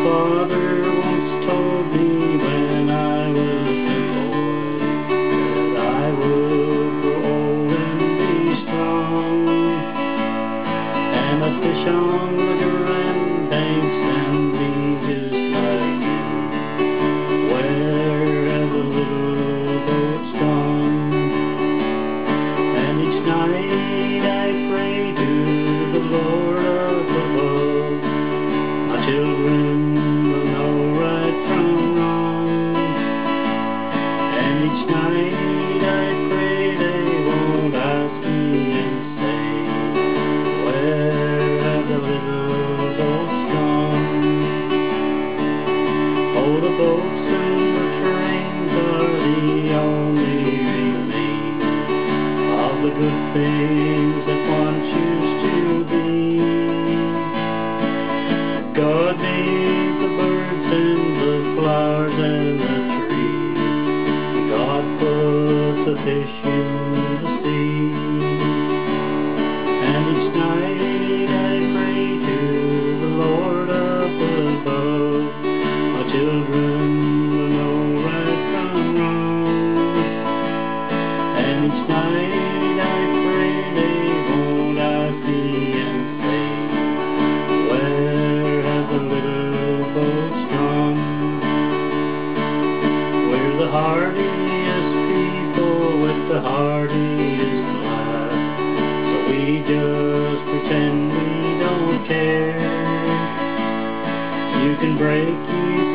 father once told me when I was a boy that I would grow old and be strong, and I'd fish on the Grand Banks and be just like you, wherever the little boat's gone. And each night I pray to the Lord up above, my children will know right from wrong. And each night I pray they won't ask me and say, where have the little boats gone? Oh, the boats and the trains are the only remains of the good things that once used to be. God made the birds and the flowers and the trees. God put the fish in the sea. And each night I pray to the Lord up above, my children will know right from wrong. And each night I pray they won't ask me and say, where have the little boats gone? We're the hardiest people with the hardiest laugh, so we just pretend we don't care. You can break, you